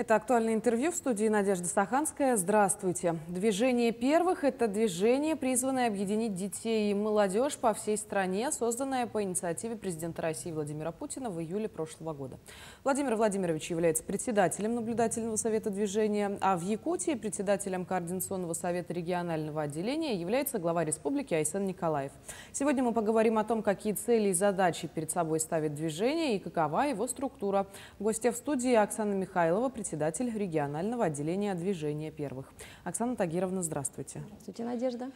Это актуальное интервью в студии Надежда Саханская. Здравствуйте. Движение первых – это движение, призванное объединить детей и молодежь по всей стране, созданное по инициативе президента России Владимира Путина в июле прошлого года. Владимир Владимирович является председателем наблюдательного совета движения, а в Якутии председателем координационного совета регионального отделения является глава республики Айсен Николаев. Сегодня мы поговорим о том, какие цели и задачи перед собой ставит движение и какова его структура. Гостья в студии Оксана Михайлова, председатель регионального отделения движения первых. Оксана Тагировна, здравствуйте. Здравствуйте, Надежда.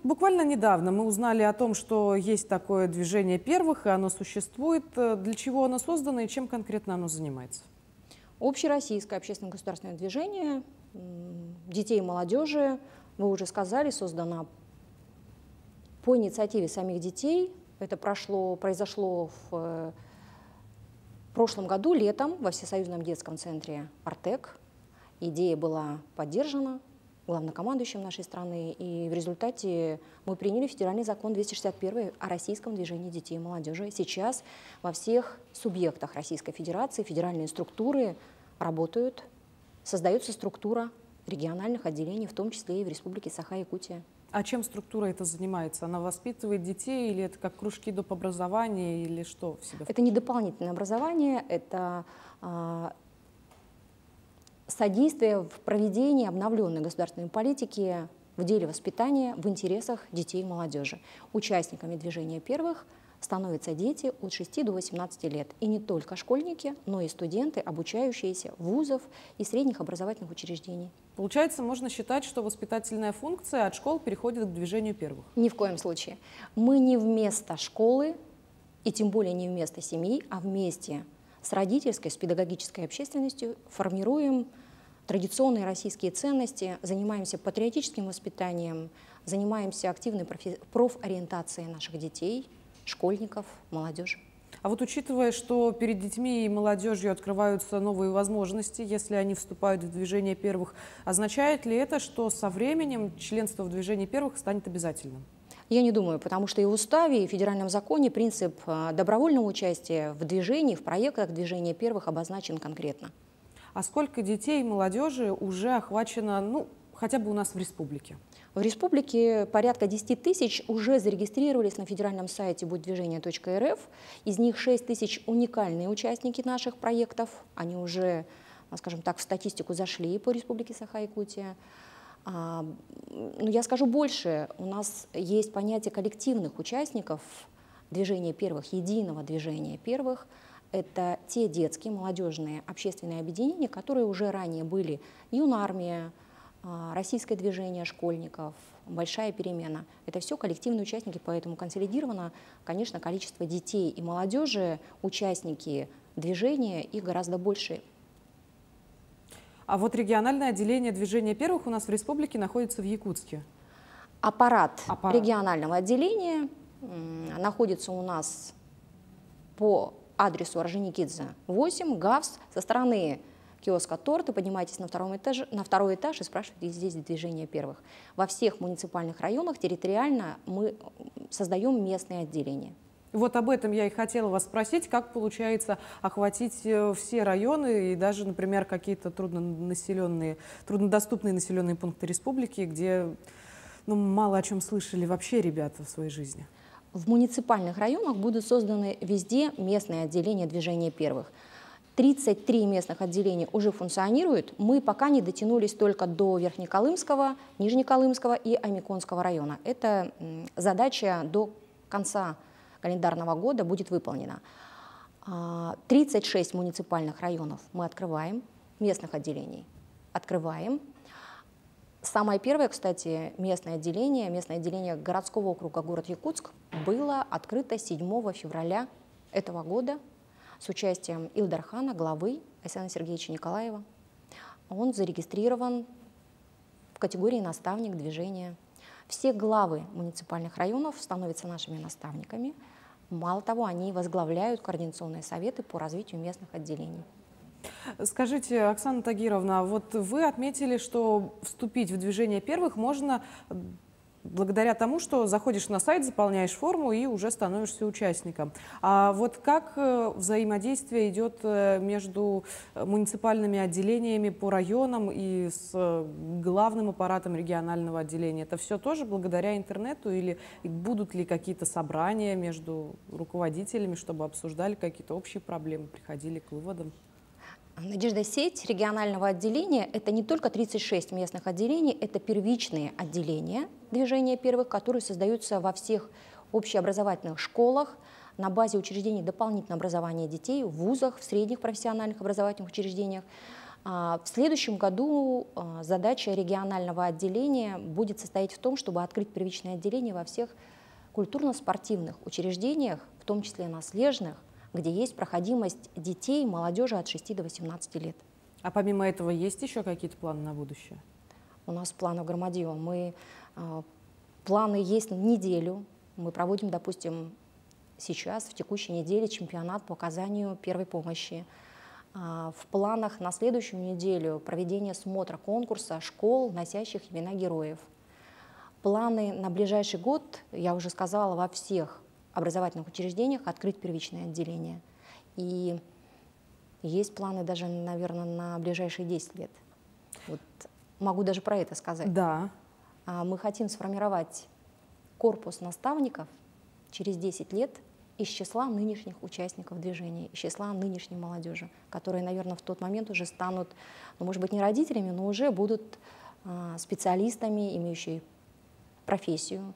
Буквально недавно мы узнали о том, что есть такое движение первых, и оно существует. Для чего оно создано и чем конкретно оно занимается? Общероссийское общественно-государственное движение детей и молодежи, вы уже сказали, создано по инициативе самих детей. Это произошло в прошлом году, летом, во Всесоюзном детском центре «Артек». Идея была поддержана главнокомандующим нашей страны, и в результате мы приняли федеральный закон 261 о российском движении детей и молодежи. Сейчас во всех субъектах Российской Федерации федеральные структуры работают, создается структура региональных отделений, в том числе и в Республике Саха-Якутия. А чем структура эта занимается? Она воспитывает детей или это как кружки доп. Образования или что в себе? Это не дополнительное образование, это содействие в проведении обновленной государственной политики в деле воспитания в интересах детей и молодежи. Участниками движения первых становятся дети от 6 до 18 лет. И не только школьники, но и студенты, обучающиеся вузов и средних образовательных учреждений. Получается, можно считать, что воспитательная функция от школ переходит к движению первых? Ни в коем случае. Мы не вместо школы, и тем более не вместо семьи, а вместе с родительской, с педагогической общественностью формируем традиционные российские ценности, занимаемся патриотическим воспитанием, занимаемся активной профориентацией наших детей, школьников, молодежи. А вот учитывая, что перед детьми и молодежью открываются новые возможности, если они вступают в движение первых, означает ли это, что со временем членство в движении первых станет обязательным? Я не думаю, потому что и в уставе, и в федеральном законе принцип добровольного участия в движении, в проектах движения первых обозначен конкретно. А сколько детей и молодежи уже охвачено, хотя бы у нас в республике? В республике порядка 10 тысяч уже зарегистрировались на федеральном сайте будьдвижение.рф. Из них 6 тысяч уникальные участники наших проектов. Они уже, скажем так, в статистику зашли по республике Саха-Якутия. Я скажу больше. У нас есть понятие коллективных участников движения первых, единого движения первых. Это те детские, молодежные общественные объединения, которые уже ранее были юнармия, российское движение школьников, большая перемена. Это все коллективные участники, поэтому консолидировано, конечно, количество детей и молодежи, участники движения, их гораздо больше. А вот региональное отделение движения первых у нас в республике находится в Якутске. Аппарат регионального отделения находится у нас по адресу Орджоникидзе, 8, ГАВС, со стороны киоска «Торт», и поднимаетесь на второй этаж и спрашиваете здесь движение первых. Во всех муниципальных районах территориально мы создаем местные отделения. Вот об этом я и хотела вас спросить, как получается охватить все районы и даже, например, какие-то труднодоступные населенные пункты республики, где мало о чем слышали вообще ребята в своей жизни. В муниципальных районах будут созданы везде местные отделения движения первых. 33 местных отделения уже функционируют. Мы пока не дотянулись только до Верхнеколымского, Нижнеколымского и Омиконского района. Эта задача до конца календарного года будет выполнена. 36 муниципальных районов мы открываем, местных отделений открываем. Самое первое, кстати, местное отделение городского округа город Якутск было открыто 7 февраля этого года с участием Илдархана, главы Айсена Сергеевича Николаева. Он зарегистрирован в категории наставник движения. Все главы муниципальных районов становятся нашими наставниками. Мало того, они возглавляют координационные советы по развитию местных отделений. Скажите, Оксана Тагировна, вот вы отметили, что вступить в движение первых можно благодаря тому, что заходишь на сайт, заполняешь форму и уже становишься участником. А вот как взаимодействие идет между муниципальными отделениями по районам и с главным аппаратом регионального отделения? Это все тоже благодаря интернету или будут ли какие-то собрания между руководителями, чтобы обсуждали какие-то общие проблемы, приходили к выводам? Надежда, сеть регионального отделения – это не только 36 местных отделений, это первичные отделения движения первых, которые создаются во всех общеобразовательных школах, на базе учреждений дополнительного образования детей, в вузах, в средних профессиональных образовательных учреждениях. В следующем году задача регионального отделения будет состоять в том, чтобы открыть первичное отделение во всех культурно-спортивных учреждениях, в том числе на смежных, где есть проходимость детей и молодежи от 6 до 18 лет. А помимо этого есть еще какие-то планы на будущее? У нас планы громадье. Планы есть на неделю. Мы проводим, допустим, сейчас, в текущей неделе, чемпионат по оказанию первой помощи. В планах на следующую неделю проведение смотра конкурса школ, носящих имена героев. Планы на ближайший год, я уже сказала, во всех образовательных учреждениях открыть первичное отделение. И есть планы даже, наверное, на ближайшие 10 лет. Вот могу даже про это сказать. Да. Мы хотим сформировать корпус наставников через 10 лет из числа нынешних участников движения, из числа нынешней молодежи, которые, наверное, в тот момент уже станут, ну, может быть, не родителями, но уже будут специалистами, имеющими профессию.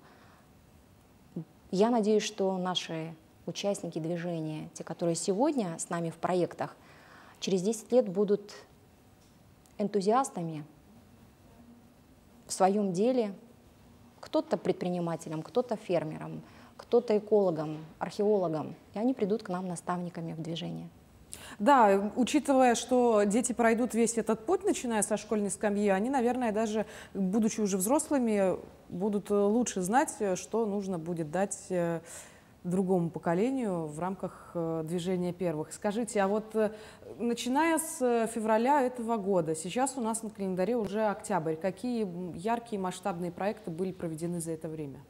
Я надеюсь, что наши участники движения, те, которые сегодня с нами в проектах, через 10 лет будут энтузиастами в своем деле, кто-то предпринимателем, кто-то фермером, кто-то экологом, археологом, и они придут к нам наставниками в движение. Да, учитывая, что дети пройдут весь этот путь, начиная со школьной скамьи, они, наверное, даже будучи уже взрослыми, будут лучше знать, что нужно будет дать другому поколению в рамках движения первых. Скажите, а вот начиная с февраля этого года, сейчас у нас на календаре уже октябрь, какие яркие масштабные проекты были проведены за это время?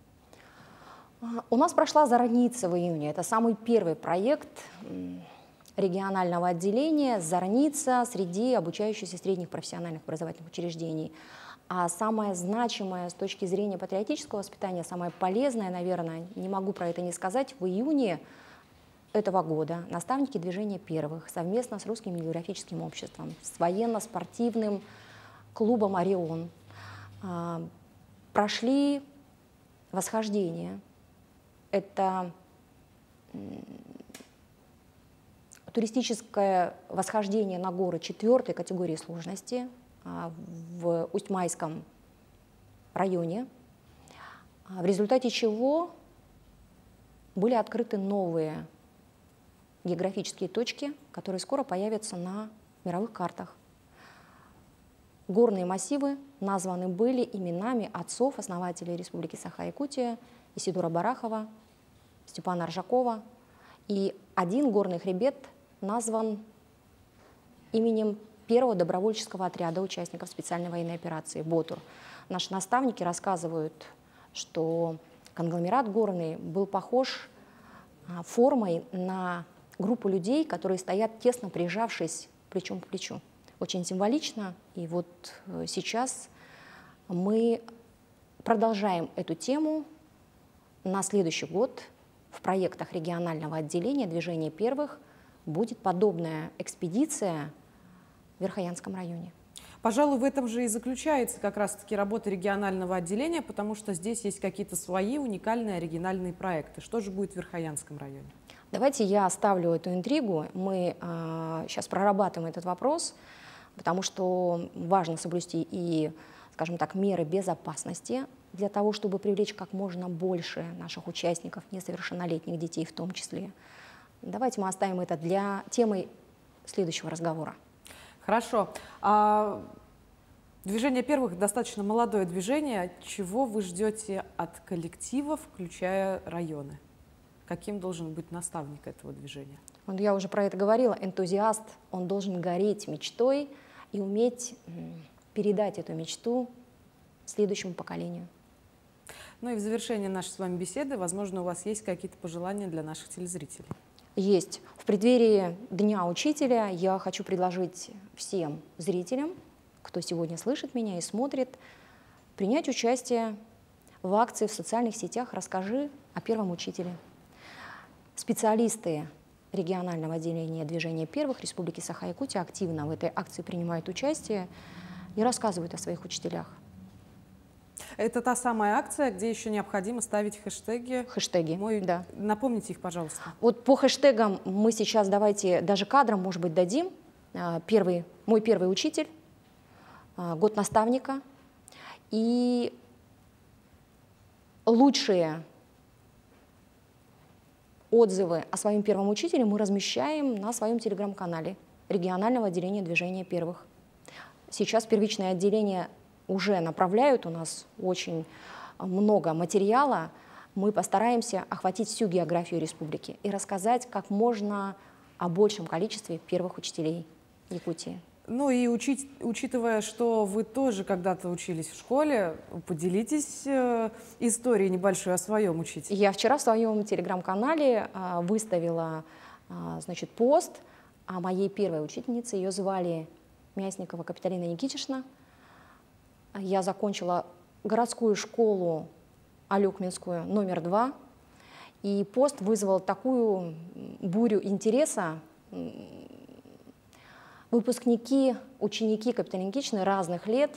У нас прошла «Зорница» в июне. Это самый первый проект регионального отделения «Зорница» среди обучающихся средних профессиональных образовательных учреждений. А самое значимое с точки зрения патриотического воспитания, самое полезное, наверное, не могу про это не сказать, в июне этого года наставники движения первых совместно с Русским географическим обществом, с военно-спортивным клубом «Орион» прошли восхождение. Это туристическое восхождение на горы 4-й категории сложности в Усть-Майском районе, в результате чего были открыты новые географические точки, которые скоро появятся на мировых картах. Горные массивы названы были именами отцов основателей Республики Саха-Якутия Исидора Барахова, Степана Ржакова. И один горный хребет назван именем первого добровольческого отряда участников специальной военной операции «Ботур». Наши наставники рассказывают, что конгломерат горный был похож формой на группу людей, которые стоят тесно прижавшись плечом к плечу. Очень символично. И вот сейчас мы продолжаем эту тему на следующий год. В проектах регионального отделения движения первых будет подобная экспедиция в Верхоянском районе. Пожалуй, в этом же и заключается как раз-таки работа регионального отделения, потому что здесь есть какие-то свои уникальные оригинальные проекты. Что же будет в Верхоянском районе? Давайте я оставлю эту интригу. Мы сейчас прорабатываем этот вопрос, потому что важно соблюсти и, скажем так, меры безопасности для того, чтобы привлечь как можно больше наших участников, несовершеннолетних детей в том числе. Давайте мы оставим это для темы следующего разговора. Хорошо. Движение первых достаточно молодое движение. Чего вы ждете от коллектива, включая районы? Каким должен быть наставник этого движения? Вот я уже про это говорила. Энтузиаст, он должен гореть мечтой и уметь передать эту мечту следующему поколению. Ну и в завершение нашей с вами беседы, возможно, у вас есть какие-то пожелания для наших телезрителей? Есть. В преддверии Дня учителя я хочу предложить всем зрителям, кто сегодня слышит меня и смотрит, принять участие в акции в социальных сетях «Расскажи о первом учителе». Специалисты регионального отделения движения первых Республики Саха-Якутия активно в этой акции принимают участие и рассказывают о своих учителях. Это та самая акция, где еще необходимо ставить хэштеги. Хэштеги, да. Напомните их, пожалуйста. Вот по хэштегам мы сейчас давайте даже кадром, может быть, дадим. Мой первый учитель, год наставника. И лучшие отзывы о своем первом учителе мы размещаем на своем телеграм-канале регионального отделения движения первых. Сейчас первичное отделение уже направляют, у нас очень много материала. Мы постараемся охватить всю географию республики и рассказать как можно о большем количестве первых учителей Якутии. Ну и учитывая, что вы тоже когда-то учились в школе, поделитесь историей небольшой о своем учителе. Я вчера в своем телеграм-канале выставила значит, пост о моей первой учительнице. Ее звали Мясникова Капиталина Никитична. Я закончила городскую школу Алюкминскую номер 2. И пост вызвал такую бурю интереса. Выпускники, ученики Капиталины Никитичны разных лет,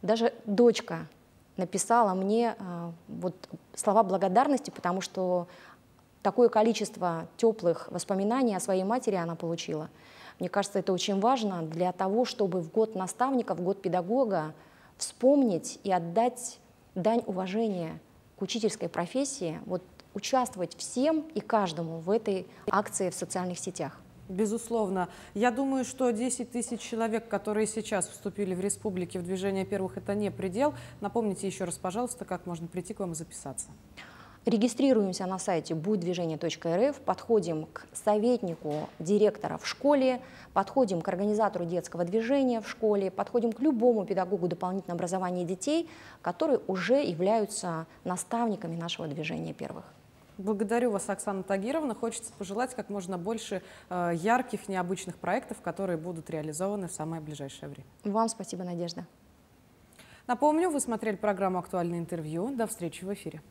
даже дочка написала мне вот слова благодарности, потому что такое количество теплых воспоминаний о своей матери она получила. Мне кажется, это очень важно для того, чтобы в год наставника, в год педагога вспомнить и отдать дань уважения к учительской профессии, вот участвовать всем и каждому в этой акции в социальных сетях. Безусловно. Я думаю, что 10 тысяч человек, которые сейчас вступили в республике в движение первых, это не предел. Напомните еще раз, пожалуйста, как можно прийти к вам и записаться. Регистрируемся на сайте будьдвижение.рф, подходим к советнику директора в школе, подходим к организатору детского движения в школе, подходим к любому педагогу дополнительного образования детей, которые уже являются наставниками нашего движения первых. Благодарю вас, Оксана Тагировна. Хочется пожелать как можно больше ярких, необычных проектов, которые будут реализованы в самое ближайшее время. Вам спасибо, Надежда. Напомню, вы смотрели программу «Актуальное интервью». До встречи в эфире.